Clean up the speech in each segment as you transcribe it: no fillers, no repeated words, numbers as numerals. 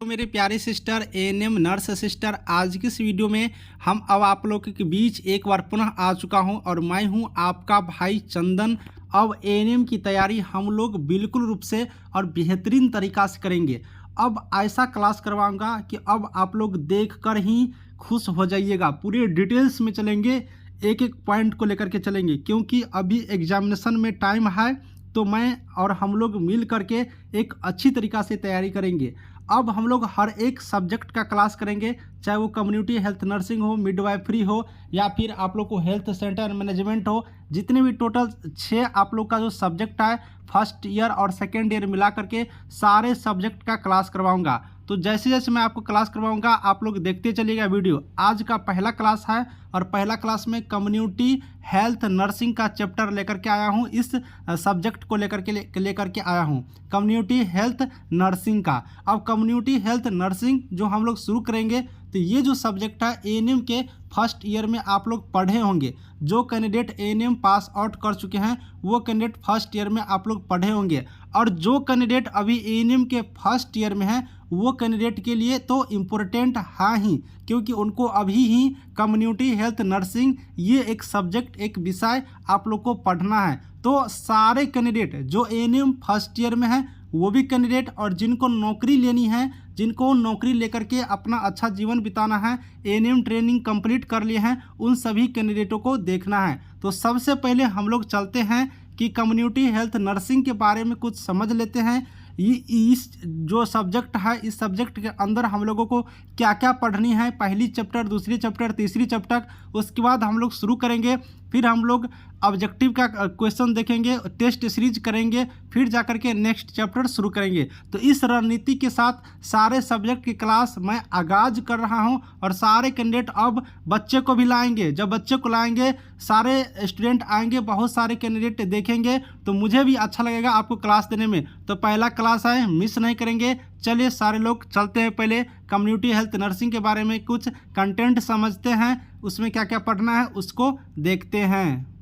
तो मेरे प्यारे सिस्टर एएनएम नर्स सिस्टर, आज की इस वीडियो में हम अब आप लोगों के बीच एक बार पुनः आ चुका हूं और मैं हूं आपका भाई चंदन। अब एएनएम की तैयारी हम लोग बिल्कुल रूप से और बेहतरीन तरीका से करेंगे। अब ऐसा क्लास करवाऊंगा कि अब आप लोग देख कर ही खुश हो जाइएगा। पूरे डिटेल्स में चलेंगे, एक एक पॉइंट को लेकर के चलेंगे, क्योंकि अभी एग्जामिनेशन में टाइम है। तो मैं और हम लोग मिल करके एक अच्छी तरीक़ा से तैयारी करेंगे। अब हम लोग हर एक सब्जेक्ट का क्लास करेंगे, चाहे वो कम्युनिटी हेल्थ नर्सिंग हो, मिडवाइफरी हो, या फिर आप लोग को हेल्थ सेंटर मैनेजमेंट हो। जितने भी टोटल 6 आप लोग का जो सब्जेक्ट है, फर्स्ट ईयर और सेकेंड ईयर मिला करके सारे सब्जेक्ट का क्लास करवाऊंगा। तो जैसे जैसे मैं आपको क्लास करवाऊंगा आप लोग देखते चलिएगा वीडियो। आज का पहला क्लास है और पहला क्लास में कम्युनिटी हेल्थ नर्सिंग का चैप्टर लेकर के आया हूं। इस सब्जेक्ट को लेकर के आया हूं, कम्युनिटी हेल्थ नर्सिंग का। अब कम्युनिटी हेल्थ नर्सिंग जो हम लोग शुरू करेंगे, तो ये जो सब्जेक्ट है एएनएम के फर्स्ट ईयर में आप लोग पढ़े होंगे। जो कैंडिडेट एएनएम पास आउट कर चुके हैं वो कैंडिडेट फर्स्ट ईयर में आप लोग पढ़े होंगे, और जो कैंडिडेट अभी एएनएम के फर्स्ट ईयर में है वो कैंडिडेट के लिए तो इम्पोर्टेंट है ही, क्योंकि उनको अभी ही कम्युनिटी हेल्थ नर्सिंग ये एक सब्जेक्ट, एक विषय आप लोग को पढ़ना है। तो सारे कैंडिडेट जो एएनएम फर्स्ट ईयर में है वो भी कैंडिडेट, और जिनको नौकरी लेनी है, जिनको नौकरी लेकर के अपना अच्छा जीवन बिताना है, एएनएम ट्रेनिंग कंप्लीट कर लिए हैं, उन सभी कैंडिडेटों को देखना है। तो सबसे पहले हम लोग चलते हैं कि कम्युनिटी हेल्थ नर्सिंग के बारे में कुछ समझ लेते हैं। इस जो सब्जेक्ट है, इस सब्जेक्ट के अंदर हम लोगों को क्या क्या पढ़नी है, पहली चैप्टर, दूसरी चैप्टर, तीसरी चैप्टर। उसके बाद हम लोग शुरू करेंगे, फिर हम लोग ऑब्जेक्टिव का क्वेश्चन देखेंगे, टेस्ट सीरीज करेंगे, फिर जाकर के नेक्स्ट चैप्टर शुरू करेंगे। तो इस रणनीति के साथ सारे सब्जेक्ट की क्लास मैं आगाज कर रहा हूं, और सारे कैंडिडेट अब बच्चे को भी लाएंगे। जब बच्चे को लाएंगे, सारे स्टूडेंट आएंगे, बहुत सारे कैंडिडेट देखेंगे, तो मुझे भी अच्छा लगेगा आपको क्लास देने में। तो पहला क्लास है, मिस नहीं करेंगे। चलिए सारे लोग चलते हैं, पहले कम्युनिटी हेल्थ नर्सिंग के बारे में कुछ कंटेंट समझते हैं, उसमें क्या क्या पढ़ना है उसको देखते हैं।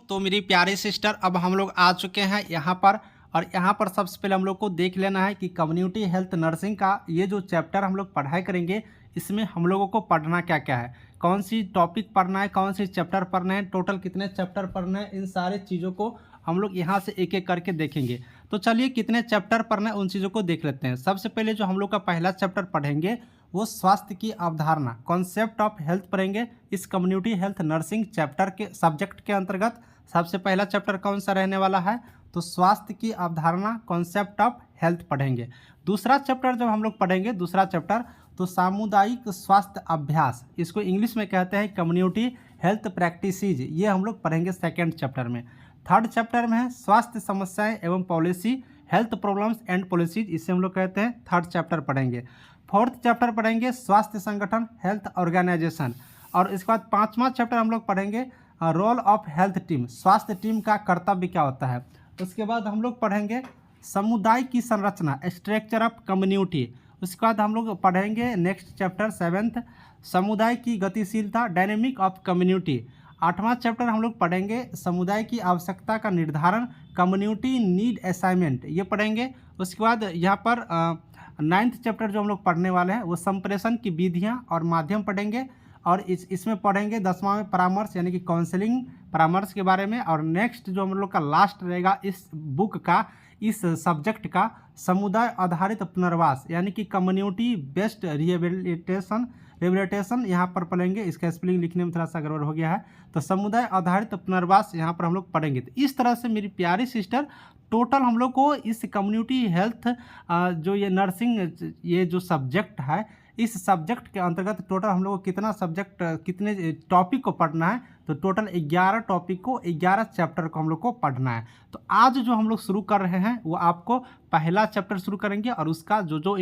तो मेरी प्यारे सिस्टर, अब हम लोग आ चुके हैं यहाँ पर, और यहाँ पर सबसे पहले हम लोग को देख लेना है कि कम्युनिटी हेल्थ नर्सिंग का ये जो चैप्टर हम लोग पढ़ाई करेंगे, इसमें हम लोगों को पढ़ना क्या क्या है, कौन सी टॉपिक पढ़ना है, कौन सी चैप्टर पढ़ना है, टोटल कितने चैप्टर पढ़ना है, इन सारे चीज़ों को हम लोग यहाँ से एक एक करके देखेंगे। तो चलिए कितने चैप्टर पढ़ना है उन चीज़ों को देख लेते हैं। सबसे पहले जो हम लोग का पहला चैप्टर पढ़ेंगे वो स्वास्थ्य की अवधारणा, कॉन्सेप्ट ऑफ हेल्थ पढ़ेंगे। इस कम्युनिटी हेल्थ नर्सिंग चैप्टर के सब्जेक्ट के अंतर्गत सबसे पहला चैप्टर कौन सा रहने वाला है, तो स्वास्थ्य की अवधारणा, कॉन्सेप्ट ऑफ हेल्थ पढ़ेंगे। दूसरा चैप्टर जब हम लोग पढ़ेंगे, दूसरा चैप्टर तो सामुदायिक स्वास्थ्य अभ्यास, इसको इंग्लिश में कहते हैं कम्युनिटी हेल्थ प्रैक्टिसेज, ये हम लोग पढ़ेंगे सेकेंड चैप्टर में। थर्ड चैप्टर में है स्वास्थ्य समस्याएं एवं policy, health problems and policies, इसे हम लोग कहते हैं थर्ड चैप्टर पढ़ेंगे। फोर्थ चैप्टर पढ़ेंगे स्वास्थ्य संगठन, हेल्थ ऑर्गेनाइजेशन, और इसके बाद पांचवा चैप्टर हम लोग पढ़ेंगे रोल ऑफ हेल्थ टीम, स्वास्थ्य टीम का कर्तव्य क्या होता है। उसके बाद हम लोग पढ़ेंगे समुदाय की संरचना, स्ट्रक्चर ऑफ कम्युनिटी। उसके बाद हम लोग पढ़ेंगे नेक्स्ट चैप्टर सेवेंथ, समुदाय की गतिशीलता, डायनेमिक ऑफ कम्युनिटी। आठवां चैप्टर हम लोग पढ़ेंगे समुदाय की आवश्यकता का निर्धारण, कम्युनिटी नीड असाइनमेंट, ये पढ़ेंगे। उसके बाद यहाँ पर नाइन्थ चैप्टर जो हम लोग पढ़ने वाले हैं वो संप्रेषण की विधियाँ और माध्यम पढ़ेंगे, और इसमें पढ़ेंगे 10वां में परामर्श यानी कि काउंसलिंग परामर्श के बारे में। और नेक्स्ट जो हम लोग का लास्ट रहेगा इस बुक का, इस सब्जेक्ट का, समुदाय आधारित पुनर्वास यानी कि कम्युनिटी बेस्ड रिहेबिलिटेशन यहाँ पर पढ़ेंगे। इसका स्पेलिंग लिखने में थोड़ा सा गड़बड़ हो गया है, तो समुदाय आधारित पुनर्वास यहाँ पर हम लोग पढ़ेंगे। तो इस तरह से मेरी प्यारी सिस्टर, टोटल हम लोग को इस कम्युनिटी हेल्थ जो ये नर्सिंग ये जो सब्जेक्ट है, इस सब्जेक्ट के अंतर्गत टोटल हम लोग को कितना सब्जेक्ट, कितने टॉपिक को पढ़ना है, तो टोटल 11 टॉपिक को, 11 चैप्टर को हम लोग को पढ़ना है। तो आज जो हम लोग शुरू कर रहे हैं वो आपको पहला चैप्टर शुरू करेंगे, और उसका जो जो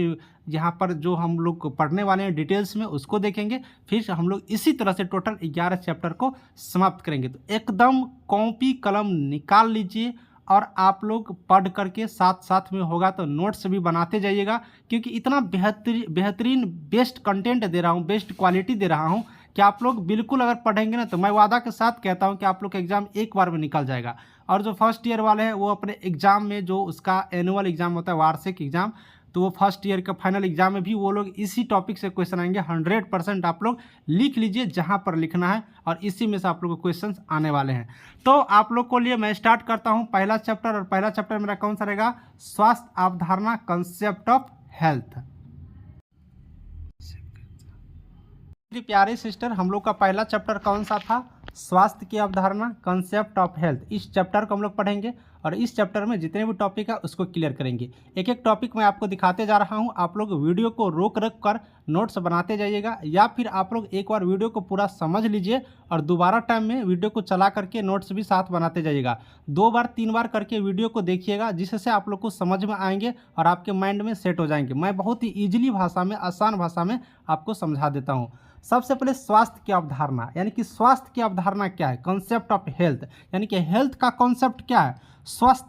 यहाँ पर जो हम लोग पढ़ने वाले हैं डिटेल्स में उसको देखेंगे, फिर हम लोग इसी तरह से टोटल 11 चैप्टर को समाप्त करेंगे। तो एकदम कॉपी कलम निकाल लीजिए, और आप लोग पढ़ करके साथ साथ में होगा तो नोट्स भी बनाते जाइएगा, क्योंकि इतना बेहतरीन बेस्ट कंटेंट दे रहा हूँ, बेस्ट क्वालिटी दे रहा हूँ कि आप लोग बिल्कुल अगर पढ़ेंगे ना, तो मैं वादा के साथ कहता हूँ कि आप लोग का एग्ज़ाम एक बार में निकल जाएगा। और जो फर्स्ट ईयर वाले हैं वो अपने एग्ज़ाम में, जो उसका एनुअल एग्ज़ाम होता है, वार्षिक एग्ज़ाम, तो वो फर्स्ट ईयर का फाइनल एग्जाम में भी वो लोग इसी टॉपिक से क्वेश्चन आएंगे। 100% आप लोग लिख लीजिए जहाँ पर लिखना है, और इसी में से आप लोग को क्वेश्चन आने वाले हैं। तो आप लोग को लिए मैं स्टार्ट करता हूँ पहला चैप्टर, और पहला चैप्टर मेरा कौन सा रहेगा? स्वास्थ्य अवधारणा, कंसेप्ट ऑफ हेल्थ। मेरी प्यारे सिस्टर, हम लोग का पहला चैप्टर कौन सा था? स्वास्थ्य की अवधारणा, कंसेप्ट ऑफ हेल्थ। इस चैप्टर को हम लोग पढ़ेंगे, और इस चैप्टर में जितने भी टॉपिक है उसको क्लियर करेंगे। एक एक टॉपिक मैं आपको दिखाते जा रहा हूं। आप लोग वीडियो को रोक रख कर नोट्स बनाते जाइएगा, या फिर आप लोग एक बार वीडियो को पूरा समझ लीजिए और दोबारा टाइम में वीडियो को चला करके नोट्स भी साथ बनाते जाइएगा। 2 बार 3 बार करके वीडियो को देखिएगा, जिससे आप लोग को समझ में आएंगे और आपके माइंड में सेट हो जाएंगे। मैं बहुत ही ईजिली भाषा में, आसान भाषा में आपको समझा देता हूँ। सबसे पहले स्वास्थ्य की अवधारणा, यानी कि स्वास्थ्य की अवधारणा क्या है? कंसेप्ट ऑफ हेल्थ, यानी कि हेल्थ का कॉन्सेप्ट क्या है? स्वस्थ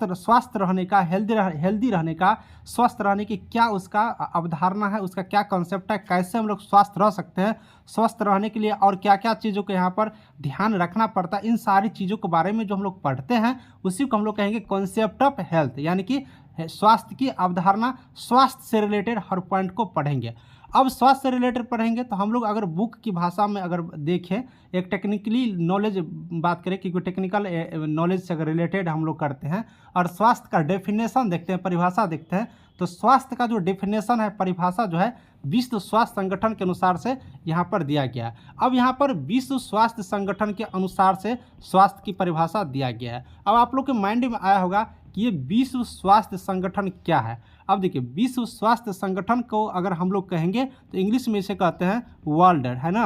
रहने का, हेल्दी रहने का, स्वस्थ रहने की क्या उसका अवधारणा है, उसका क्या कॉन्सेप्ट है, कैसे हम लोग स्वस्थ रह सकते हैं, स्वस्थ रहने के लिए और क्या क्या चीज़ों को यहाँ पर ध्यान रखना पड़ता है। इन सारी चीज़ों के बारे में जो हम लोग पढ़ते हैं उसी को हम लोग कहेंगे कॉन्सेप्ट ऑफ हेल्थ, यानी कि स्वास्थ्य की अवधारणा। स्वास्थ्य से रिलेटेड हर पॉइंट को पढ़ेंगे। अब स्वास्थ्य से रिलेटेड पढ़ेंगे तो हम लोग अगर बुक की भाषा में अगर देखें, एक टेक्निकली नॉलेज बात करें, क्योंकि टेक्निकल नॉलेज से अगर रिलेटेड हम लोग करते हैं, और स्वास्थ्य का डेफिनेशन देखते हैं, परिभाषा देखते हैं, तो स्वास्थ्य का जो डेफिनेशन है, परिभाषा जो है, विश्व स्वास्थ्य संगठन के अनुसार से यहाँ पर दिया गया है। अब यहाँ पर विश्व स्वास्थ्य संगठन के अनुसार से स्वास्थ्य की परिभाषा दिया गया है। अब आप लोग के माइंड में आया होगा कि ये विश्व स्वास्थ्य संगठन क्या है। अब देखिए, विश्व स्वास्थ्य संगठन को अगर हम लोग कहेंगे तो इंग्लिश में इसे कहते हैं वर्ल्ड, है ना,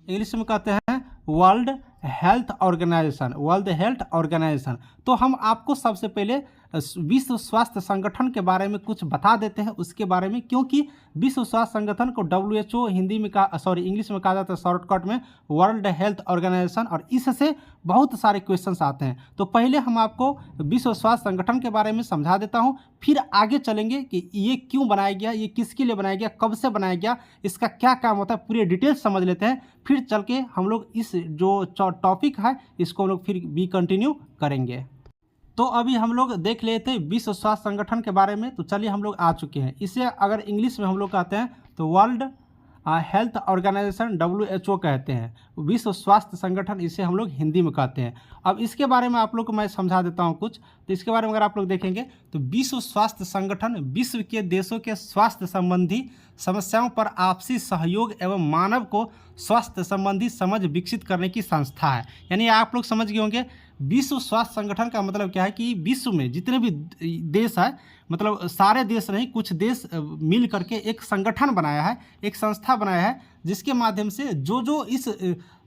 इंग्लिश में कहते हैं world health organisation, world health organisation. तो हम आपको सबसे पहले विश्व स्वास्थ्य संगठन के बारे में कुछ बता देते हैं उसके बारे में, क्योंकि विश्व स्वास्थ्य संगठन को WHO हिंदी में इंग्लिश में कहा जाता है शॉर्टकट में वर्ल्ड हेल्थ ऑर्गेनाइजेशन, और इससे बहुत सारे क्वेश्चंस आते हैं। तो पहले हम आपको विश्व स्वास्थ्य संगठन के बारे में समझा देता हूं, फिर आगे चलेंगे कि ये क्यों बनाया गया, ये किसके लिए बनाया गया, कब से बनाया गया, इसका क्या काम होता है, पूरी डिटेल्स समझ लेते हैं। फिर चल के हम लोग इस जो टॉपिक है इसको हम लोग फिर भी कंटिन्यू करेंगे। तो अभी हम लोग देख लेते हैं विश्व स्वास्थ्य संगठन के बारे में। तो चलिए, हम लोग आ चुके हैं। इसे अगर इंग्लिश में हम लोग कहते हैं तो वर्ल्ड हेल्थ ऑर्गेनाइजेशन, WHO कहते हैं। विश्व स्वास्थ्य संगठन इसे हम लोग हिंदी में कहते हैं। अब इसके बारे में आप लोग को मैं समझा देता हूं कुछ। तो इसके बारे में अगर आप लोग देखेंगे तो विश्व स्वास्थ्य संगठन विश्व के देशों के स्वास्थ्य संबंधी समस्याओं पर आपसी सहयोग एवं मानव को स्वास्थ्य संबंधी समझ विकसित करने की संस्था है। यानी आप लोग समझ गए होंगे विश्व स्वास्थ्य संगठन का मतलब क्या है कि विश्व में जितने भी देश है, मतलब सारे देश नहीं, कुछ देश मिल करके एक संगठन बनाया है, एक संस्था बनाया है, जिसके माध्यम से जो इस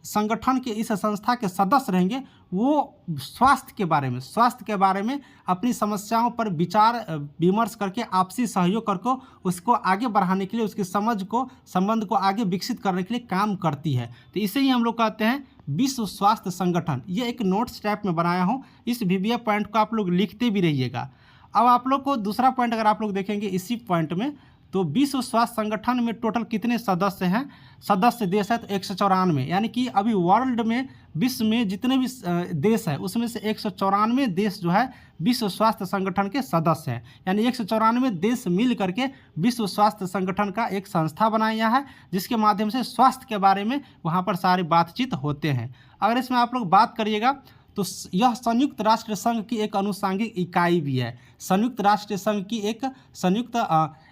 संगठन के, इस संस्था के सदस्य रहेंगे, वो स्वास्थ्य के बारे में अपनी समस्याओं पर विचार विमर्श करके आपसी सहयोग करके उसको आगे बढ़ाने के लिए, उसकी समझ को, संबंध को आगे विकसित करने के लिए काम करती है। तो इसे ही हम लोग कहते हैं विश्व स्वास्थ्य संगठन। ये एक नोट्स टाइप में बनाया हूँ, इस VBA पॉइंट को आप लोग लिखते भी रहिएगा। अब आप लोग को दूसरा पॉइंट अगर आप लोग देखेंगे इसी पॉइंट में, तो विश्व स्वास्थ्य संगठन में टोटल कितने सदस्य हैं, सदस्य देश है तो 194। यानी कि अभी वर्ल्ड में, विश्व में जितने भी देश है उसमें से 194 देश जो है विश्व स्वास्थ्य संगठन के सदस्य हैं। यानी 194 देश मिल करके विश्व स्वास्थ्य संगठन का एक संस्था बनाया है, जिसके माध्यम से स्वास्थ्य के बारे में वहाँ पर सारी बातचीत होते हैं। अगर इसमें आप लोग बात करिएगा तो यह संयुक्त राष्ट्र संघ की एक अनुसांगिक इकाई भी है। संयुक्त राष्ट्र संघ की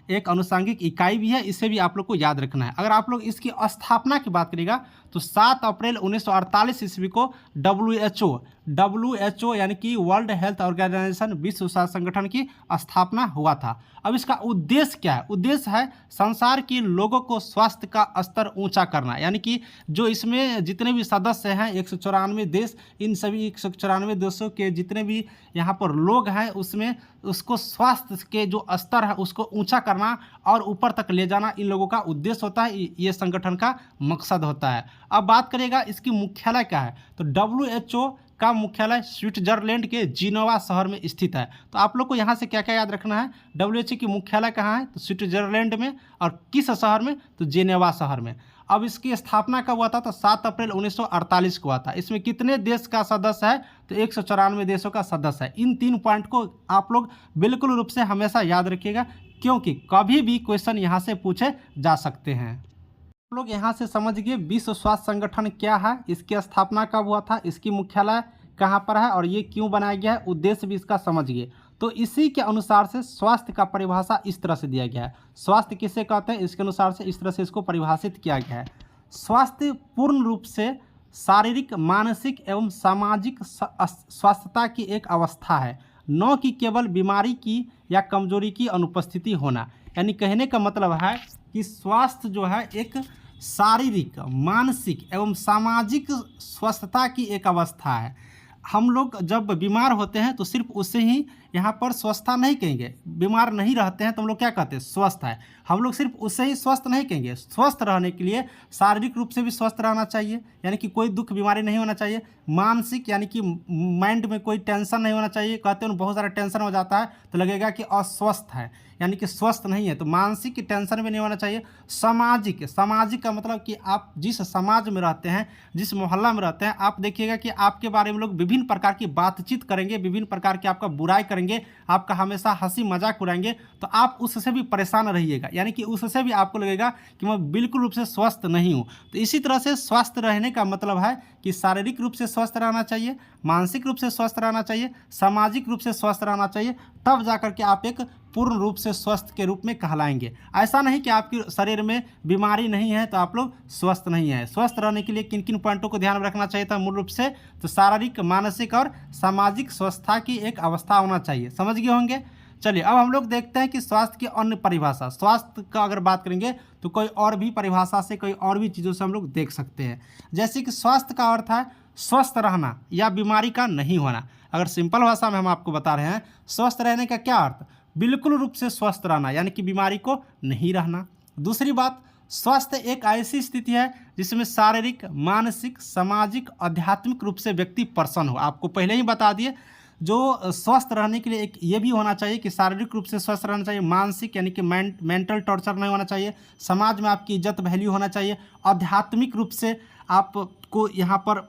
एक अनुसांगिक इकाई भी है, इसे भी आप लोग को याद रखना है। अगर आप लोग इसकी स्थापना की बात करिएगा तो 7 अप्रैल 1948 ईस्वी को WHO यानी कि वर्ल्ड हेल्थ ऑर्गेनाइजेशन, विश्व स्वास्थ्य संगठन की स्थापना हुआ था। अब इसका उद्देश्य क्या है? उद्देश्य है संसार के लोगों को स्वास्थ्य का स्तर ऊंचा करना। यानी कि जो इसमें जितने भी सदस्य हैं 194 देश, इन सभी 194 देशों के जितने भी यहाँ पर लोग हैं उसमें उसको स्वास्थ्य के जो स्तर है उसको ऊंचा करना और ऊपर तक ले जाना इन लोगों का उद्देश्य होता है, ये संगठन का मकसद होता है। अब बात करिएगा इसकी मुख्यालय क्या है, तो WHO का मुख्यालय स्विट्जरलैंड के जिनेवा शहर में स्थित है। तो आप लोग को यहाँ से क्या क्या याद रखना है, WHO की मुख्यालय कहाँ है, तो स्विट्जरलैंड में, और किस शहर में, तो जिनेवा शहर में। अब इसकी स्थापना कब हुआ था, तो 7 अप्रैल 1948 को हुआ था। इसमें कितने देश का सदस्य है, तो 194 देशों का सदस्य है। इन 3 पॉइंट को आप लोग बिल्कुल रूप से हमेशा याद रखिएगा, क्योंकि कभी भी क्वेश्चन यहाँ से पूछे जा सकते हैं। आप लोग यहाँ से समझ गए विश्व स्वास्थ्य संगठन क्या है, इसकी स्थापना कब हुआ था, इसकी मुख्यालय कहाँ पर है और ये क्यों बनाया गया है, उद्देश्य भी इसका समझ गए। तो इसी के अनुसार से स्वास्थ्य का परिभाषा इस तरह से दिया गया है। स्वास्थ्य किसे कहते हैं, इसके अनुसार से इस तरह से इसको परिभाषित किया गया है। स्वास्थ्य पूर्ण रूप से शारीरिक, मानसिक एवं सामाजिक स्वास्थ्यता की एक अवस्था है, न कि केवल बीमारी की या कमजोरी की अनुपस्थिति होना। यानी कहने का मतलब है कि स्वास्थ्य जो है एक शारीरिक, मानसिक एवं सामाजिक स्वस्थता की एक अवस्था है। हम लोग जब बीमार होते हैं तो सिर्फ उससे ही यहाँ पर स्वस्थता नहीं कहेंगे। बीमार नहीं रहते हैं तो हम लोग क्या कहते हैं, स्वस्थ है। हम लोग सिर्फ उससे ही स्वस्थ नहीं कहेंगे। स्वस्थ रहने के लिए शारीरिक रूप से भी स्वस्थ रहना चाहिए, यानी कि कोई दुख बीमारी नहीं होना चाहिए। मानसिक यानी कि माइंड में कोई टेंशन नहीं होना चाहिए। कहते हैं बहुत सारा टेंशन हो जाता है तो लगेगा कि अस्वस्थ है, यानी कि स्वस्थ नहीं है। तो मानसिक टेंशन भी नहीं होना चाहिए। सामाजिक, सामाजिक का मतलब कि आप जिस समाज में रहते हैं, जिस मोहल्ला में रहते हैं, आप देखिएगा कि आपके बारे में लोग विभिन्न प्रकार की बातचीत करेंगे, विभिन्न प्रकार की आपका बुराई करेंगे, आपका हमेशा हंसी मजाक उड़ाएंगे, तो आप उससे भी परेशान रहिएगा, यानी कि उससे भी आपको लगेगा कि मैं बिल्कुल रूप से स्वस्थ नहीं हूँ। तो इसी तरह से स्वस्थ रहने का मतलब है कि शारीरिक रूप से स्वस्थ रहना चाहिए, मानसिक रूप से स्वस्थ रहना चाहिए, सामाजिक रूप से स्वस्थ रहना चाहिए, तब जाकर के आप एक पूर्ण रूप से स्वस्थ के रूप में कहलाएंगे। ऐसा नहीं कि आपके शरीर में बीमारी नहीं है तो आप लोग स्वस्थ नहीं है। स्वस्थ रहने के लिए किन किन पॉइंटों को ध्यान में रखना चाहिए था मूल रूप से, तो शारीरिक, मानसिक और सामाजिक स्वस्थता की एक अवस्था होना चाहिए। समझ गए होंगे। चलिए अब हम लोग देखते हैं कि स्वास्थ्य की अन्य परिभाषा। स्वास्थ्य का अगर बात करेंगे तो कोई और भी परिभाषा से, कोई और भी चीज़ों से हम लोग देख सकते हैं। जैसे कि स्वास्थ्य का अर्थ है स्वस्थ रहना या बीमारी का नहीं होना। अगर सिंपल भाषा में हम आपको बता रहे हैं, स्वस्थ रहने का क्या अर्थ, बिल्कुल रूप से स्वस्थ रहना, यानी कि बीमारी को नहीं रहना। दूसरी बात, स्वास्थ्य एक ऐसी स्थिति है जिसमें शारीरिक, मानसिक, सामाजिक, आध्यात्मिक रूप से व्यक्ति प्रसन्न हो। आपको पहले ही बता दिए, जो स्वस्थ रहने के लिए एक ये भी होना चाहिए कि शारीरिक रूप से स्वस्थ रहना चाहिए, मानसिक यानी कि मेंटल टॉर्चर नहीं होना चाहिए, समाज में आपकी इज्जत वैल्यू होना चाहिए, आध्यात्मिक रूप से आपको यहाँ पर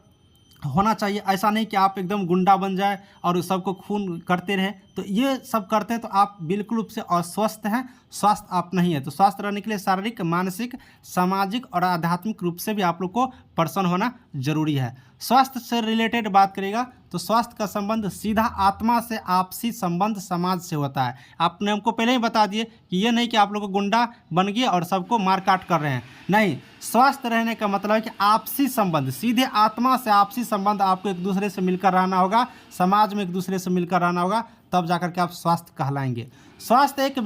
होना चाहिए। ऐसा नहीं कि आप एकदम गुंडा बन जाए और सबको खून करते रहें, तो ये सब करते हैं तो आप बिल्कुल रूप से अस्वस्थ हैं, स्वस्थ आप नहीं है। तो स्वस्थ रहने के लिए शारीरिक, मानसिक, सामाजिक और आध्यात्मिक रूप से भी आप लोग को प्रसन्न होना जरूरी है। स्वास्थ्य से रिलेटेड बात करेगा तो स्वास्थ्य का संबंध सीधा आत्मा से, आपसी संबंध समाज से होता है। आपने हमको पहले ही बता दिए कि ये नहीं कि आप लोग को गुंडा बन गए और सबको मार काट कर रहे हैं, नहीं। स्वस्थ रहने का मतलब है कि आपसी संबंध, सीधे आत्मा से आपसी संबंध, आपको एक दूसरे से मिलकर रहना होगा, समाज में एक दूसरे से मिलकर रहना होगा, तब जाकर के आप स्वास्थ्य कहलाएंगे। स्वास्थ्य एक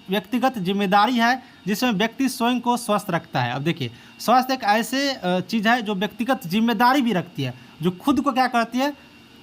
व्यक्तिगत जिम्मेदारी है जिसमें व्यक्ति स्वयं को स्वस्थ रखता है। अब देखिए, स्वास्थ्य एक ऐसे चीज़ है जो व्यक्तिगत जिम्मेदारी भी रखती है, जो खुद को क्या करती है,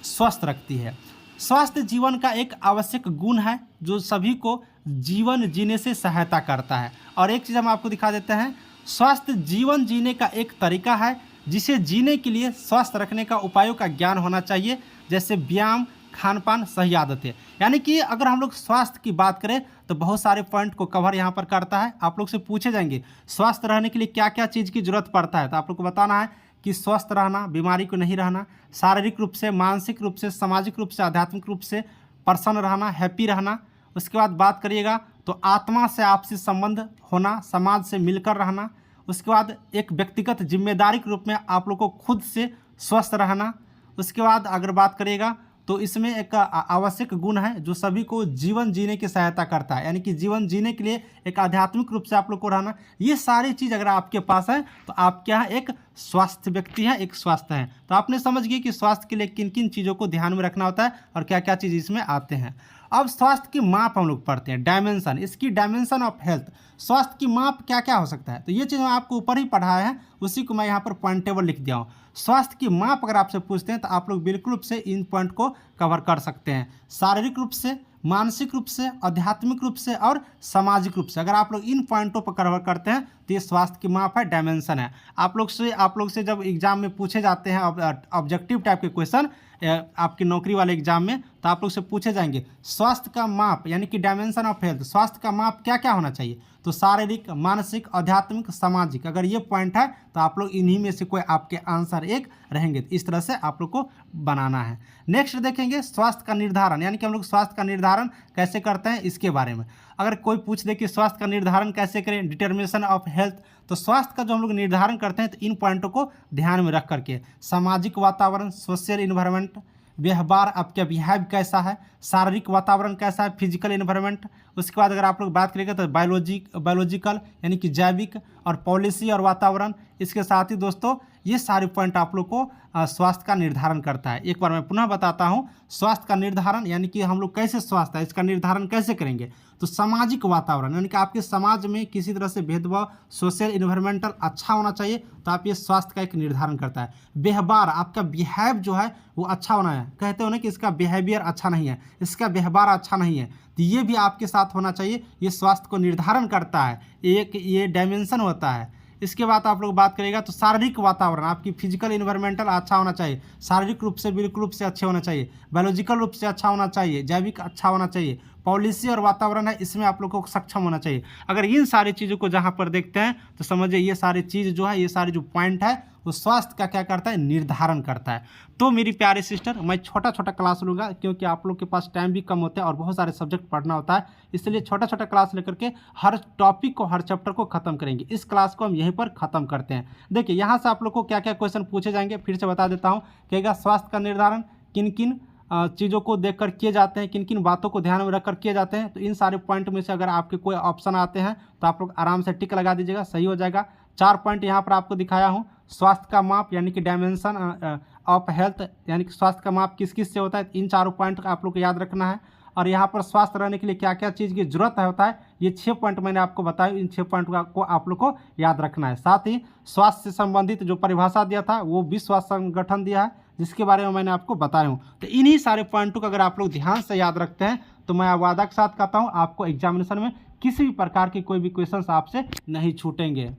स्वस्थ रखती है। स्वास्थ्य जीवन का एक आवश्यक गुण है जो सभी को जीवन जीने से सहायता करता है। और एक चीज़ हम आपको दिखा देते हैं, स्वास्थ्य जीवन जीने का एक तरीका है जिसे जीने के लिए स्वस्थ रखने का उपायों का ज्ञान होना चाहिए, जैसे व्यायाम, खान पान, सही आदतें। यानी कि अगर हम लोग स्वास्थ्य की बात करें तो बहुत सारे पॉइंट को कवर यहाँ पर करता है। आप लोग से पूछे जाएंगे स्वस्थ रहने के लिए क्या क्या चीज़ की जरूरत पड़ता है, तो आप लोग को बताना है कि स्वस्थ रहना, बीमारी को नहीं रहना, शारीरिक रूप से, मानसिक रूप से, सामाजिक रूप से, आध्यात्मिक रूप से प्रसन्न रहना, हैप्पी रहना। उसके बाद बात करिएगा तो आत्मा से आपसी संबंध होना, समाज से मिलकर रहना। उसके बाद एक व्यक्तिगत जिम्मेदारी के रूप में आप लोग को खुद से स्वस्थ रहना। उसके बाद अगर बात करिएगा तो इसमें एक आवश्यक गुण है जो सभी को जीवन जीने की सहायता करता है, यानी कि जीवन जीने के लिए एक आध्यात्मिक रूप से आप लोग को रहना। ये सारी चीज़ अगर आपके पास है तो आप क्या है, एक स्वास्थ्य व्यक्ति हैं, एक स्वास्थ्य हैं। तो आपने समझ गए कि स्वास्थ्य के लिए किन किन चीज़ों को ध्यान में रखना होता है और क्या क्या चीज़ इसमें आते हैं। अब स्वास्थ्य की माप हम लोग पढ़ते हैं, डायमेंशन, इसकी डायमेंशन ऑफ हेल्थ। स्वास्थ्य की माप क्या क्या हो सकता है, तो ये चीज़ मैं आपको ऊपर ही पढ़ाया है, उसी को मैं यहाँ पर पॉइंट टेबल लिख दिया हूँ। स्वास्थ्य की माप अगर आपसे पूछते हैं तो आप लोग बिल्कुल रूप से इन पॉइंट को कवर कर सकते हैं, शारीरिक रूप से, मानसिक रूप से, आध्यात्मिक रूप से और सामाजिक रूप से। अगर आप लोग इन पॉइंटों पर कवर करते हैं तो ये स्वास्थ्य की माप है, डायमेंशन है। आप लोग से जब एग्जाम में पूछे जाते हैं ऑब्जेक्टिव टाइप के क्वेश्चन आपकी नौकरी वाले एग्जाम में, तो आप लोग से पूछे जाएंगे स्वास्थ्य का माप यानी कि डायमेंशन ऑफ हेल्थ, स्वास्थ्य का माप क्या क्या होना चाहिए, तो शारीरिक, मानसिक, आध्यात्मिक, सामाजिक। अगर ये पॉइंट है तो आप लोग इन्हीं में से कोई आपके आंसर एक रहेंगे। तो इस तरह से आप लोग को बनाना है। नेक्स्ट देखेंगे स्वास्थ्य का निर्धारण, यानी कि हम लोग स्वास्थ्य का निर्धारण कैसे करते हैं इसके बारे में। अगर कोई पूछ दे कि स्वास्थ्य का निर्धारण कैसे करें, डिटर्मिनेशन ऑफ हेल्थ, तो स्वास्थ्य का जो हम लोग निर्धारण करते हैं तो इन पॉइंटों को ध्यान में रख करके, सामाजिक वातावरण, सोशल इन्वायरमेंट, व्यवहार, आपका बिहेव कैसा है, शारीरिक वातावरण कैसा है, फिजिकल इन्वायरमेंट। उसके बाद अगर आप लोग बात करेंगे तो बायोलॉजिकल यानी कि जैविक, और पॉलिसी और वातावरण। इसके साथ ही दोस्तों ये सारे पॉइंट आप लोग को स्वास्थ्य का निर्धारण करता है। एक बार मैं पुनः बताता हूँ, स्वास्थ्य का निर्धारण यानी कि हम लोग कैसे स्वास्थ्य है इसका निर्धारण कैसे करेंगे, तो सामाजिक वातावरण यानी कि आपके समाज में किसी तरह से भेदभाव, सोशल इन्वायरमेंटल अच्छा होना चाहिए, तो आप ये स्वास्थ्य का एक निर्धारण करता है। व्यवहार, आपका बिहेव जो है वो अच्छा होना है, कहते हो ना कि इसका बिहेवियर अच्छा नहीं है, इसका व्यवहार अच्छा नहीं है, तो ये भी आपके साथ होना चाहिए, ये स्वास्थ्य को निर्धारण करता है, एक ये डायमेंशन होता है। इसके बाद आप लोग बात करेगा तो शारीरिक वातावरण, आपकी फिजिकल इन्वायरमेंटल अच्छा होना चाहिए, शारीरिक रूप से बिल्कुल रूप से अच्छे होना चाहिए, बायोलॉजिकल रूप से अच्छा होना चाहिए, जैविक अच्छा होना चाहिए, पॉलिसी और वातावरण है इसमें आप लोग को सक्षम होना चाहिए। अगर इन सारी चीज़ों को जहाँ पर देखते हैं तो समझिए ये सारी चीज़ जो है, ये सारे जो पॉइंट है वो स्वास्थ्य का क्या करता है, निर्धारण करता है। तो मेरी प्यारी सिस्टर, मैं छोटा छोटा क्लास लूँगा क्योंकि आप लोग के पास टाइम भी कम होता है और बहुत सारे सब्जेक्ट पढ़ना होता है, इसलिए छोटा छोटा क्लास लेकर के हर टॉपिक को, हर चैप्टर को खत्म करेंगे। इस क्लास को हम यहीं पर खत्म करते हैं। देखिए यहाँ से आप लोग को क्या क्या क्वेश्चन पूछे जाएंगे फिर से बता देता हूँ। कहेगा स्वास्थ्य का निर्धारण किन किन चीज़ों को देखकर किए जाते हैं, किन किन बातों को ध्यान में रखकर किए जाते हैं, तो इन सारे पॉइंट में से अगर आपके कोई ऑप्शन आते हैं तो आप लोग आराम से टिक लगा दीजिएगा, सही हो जाएगा। 4 पॉइंट यहाँ पर आपको दिखाया हूँ। स्वास्थ्य का माप यानी कि डायमेंशन ऑफ हेल्थ यानी कि स्वास्थ्य का माप किस किस से होता है, इन चारों पॉइंट आप लोग को याद रखना है। और यहाँ पर स्वस्थ रहने के लिए क्या क्या चीज़ की जरूरत होता है, ये 6 पॉइंट मैंने आपको बताया, इन 6 पॉइंट को आप लोग को याद रखना है। साथ ही स्वास्थ्य से संबंधित जो परिभाषा दिया था वो विश्व स्वास्थ्य संगठन दिया है, जिसके बारे में मैंने आपको बताया हूँ। तो इन्हीं सारे पॉइंटों को अगर आप लोग ध्यान से याद रखते हैं तो मैं वादा के साथ कहता हूँ आपको एग्जामिनेशन में किसी भी प्रकार के कोई भी क्वेश्चन आपसे नहीं छूटेंगे।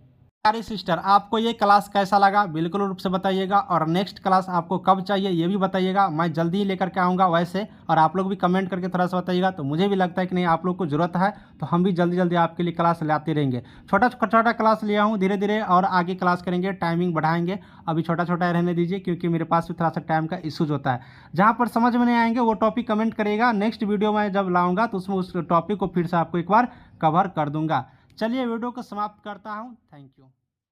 प्यारे सिस्टर, आपको ये क्लास कैसा लगा बिल्कुल रूप से बताइएगा, और नेक्स्ट क्लास आपको कब चाहिए ये भी बताइएगा, मैं जल्दी ही लेकर के आऊँगा वैसे। और आप लोग भी कमेंट करके थोड़ा सा बताइएगा, तो मुझे भी लगता है कि नहीं आप लोग को ज़रूरत है, तो हम भी जल्दी जल्दी आपके लिए क्लास लाते रहेंगे। छोटा छोटा क्लास लिया हूँ, धीरे धीरे और आगे क्लास करेंगे, टाइमिंग बढ़ाएंगे। अभी छोटा छोटा रहने दीजिए क्योंकि मेरे पास भी थोड़ा सा टाइम का इशूज़ होता है। जहाँ पर समझ में नहीं आएंगे वो टॉपिक कमेंट करिएगा, नेक्स्ट वीडियो में जब लाऊँगा तो उसमें उस टॉपिक को फिर से आपको एक बार कवर कर दूँगा। चलिए वीडियो को समाप्त करता हूँ। Thank you.